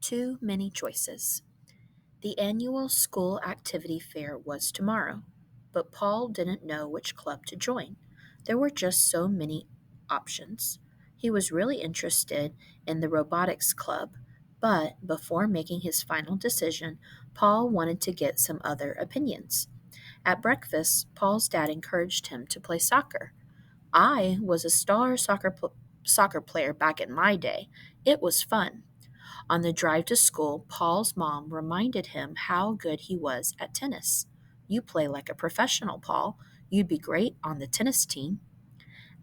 Too many choices. The annual school activity fair was tomorrow, but Paul didn't know which club to join. There were just so many options. He was really interested in the robotics club, but before making his final decision, Paul wanted to get some other opinions. At breakfast, Paul's dad encouraged him to play soccer. I was a soccer player back in my day. It was fun. On the drive to school, Paul's mom reminded him how good he was at tennis. You play like a professional, Paul. You'd be great on the tennis team.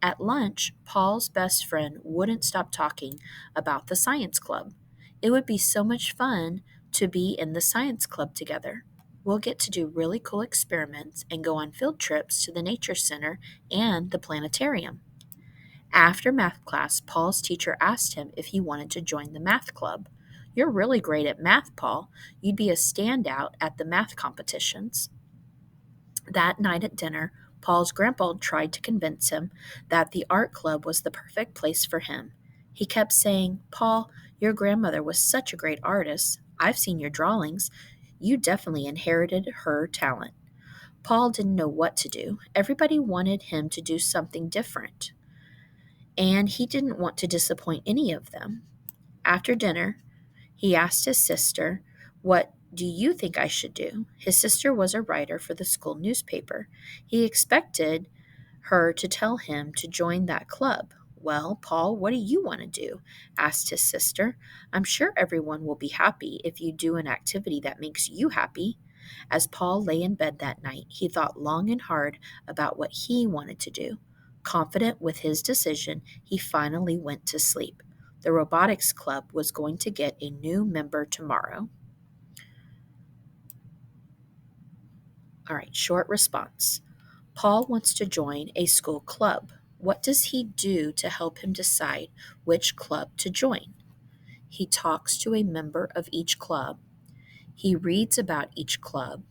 At lunch, Paul's best friend wouldn't stop talking about the science club. It would be so much fun to be in the science club together. We'll get to do really cool experiments and go on field trips to the nature center and the planetarium. After math class, Paul's teacher asked him if he wanted to join the math club. You're really great at math, Paul. You'd be a standout at the math competitions. That night at dinner, Paul's grandpa tried to convince him that the art club was the perfect place for him. He kept saying, Paul, your grandmother was such a great artist. I've seen your drawings. You definitely inherited her talent. Paul didn't know what to do. Everybody wanted him to do something different, and he didn't want to disappoint any of them. After dinner, he asked his sister, What do you think I should do? His sister was a writer for the school newspaper. He expected her to tell him to join that club. Well, Paul, what do you want to do? Asked his sister. I'm sure everyone will be happy if you do an activity that makes you happy. As Paul lay in bed that night, he thought long and hard about what he wanted to do. Confident with his decision, he finally went to sleep. The robotics club was going to get a new member tomorrow. All right, short response. Paul wants to join a school club. What does he do to help him decide which club to join? He talks to a member of each club. He reads about each club.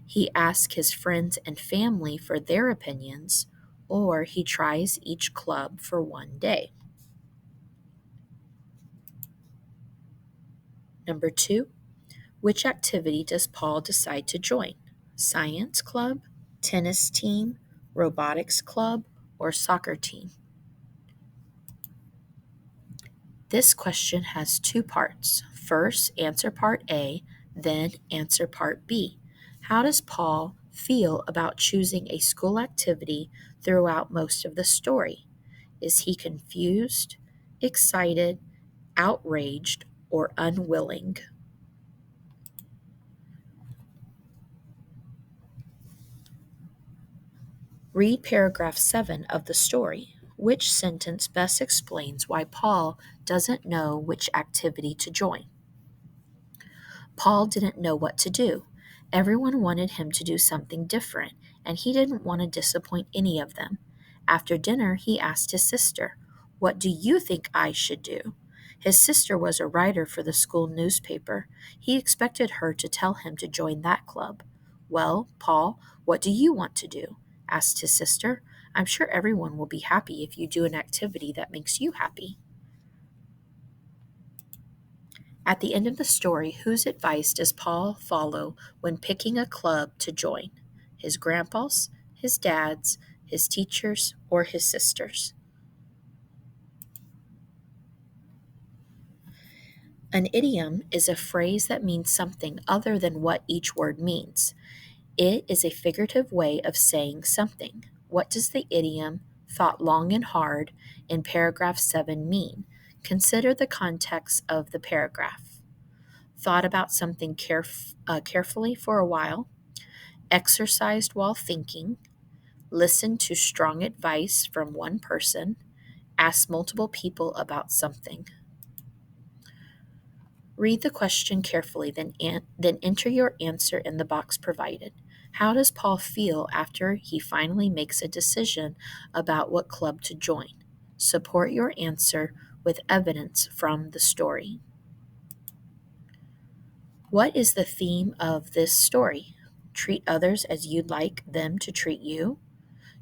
He asks his friends and family for their opinions, or he tries each club for one day. Number 2, which activity does Paul decide to join? Science club, tennis team, robotics club, or soccer team? This question has two parts. First, answer part A, then answer part B. How does Paul feel about choosing a school activity throughout most of the story? Is he confused, excited, outraged, or unwilling? Read paragraph 7 of the story. Which sentence best explains why Paul doesn't know which activity to join? Paul didn't know what to do. Everyone wanted him to do something different, and he didn't want to disappoint any of them. After dinner, he asked his sister, What do you think I should do? His sister was a writer for the school newspaper. He expected her to tell him to join that club. Well, Paul, what do you want to do? Asked his sister. I'm sure everyone will be happy if you do an activity that makes you happy. At the end of the story, whose advice does Paul follow when picking a club to join? His grandpa's, his dad's, his teacher's, or his sister's? An idiom is a phrase that means something other than what each word means. It is a figurative way of saying something. What does the idiom thought long and hard in paragraph 7 mean? Consider the context of the paragraph. Thought about something carefully for a while, exercised while thinking, listened to strong advice from one person, asked multiple people about something. Read the question carefully, then enter your answer in the box provided. How does Paul feel after he finally makes a decision about what club to join? Support your answer with evidence from the story. What is the theme of this story? Treat others as you'd like them to treat you.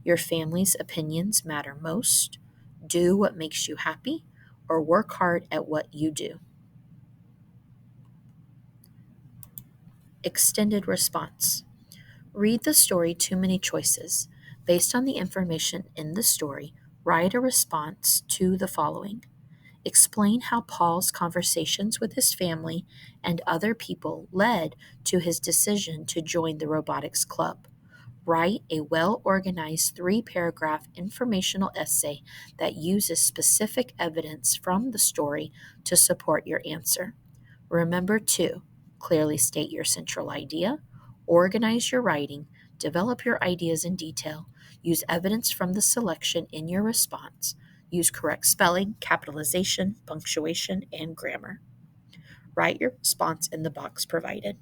Your family's opinions matter most. Do what makes you happy, or work hard at what you do. Extended response. Read the story Too Many Choices. Based on the information in the story, write a response to the following. Explain how Paul's conversations with his family and other people led to his decision to join the robotics club. Write a well organized 3-paragraph informational essay that uses specific evidence from the story to support your answer. Remember to clearly state your central idea, organize your writing, develop your ideas in detail, use evidence from the selection in your response, use correct spelling, capitalization, punctuation, and grammar. Write your response in the box provided.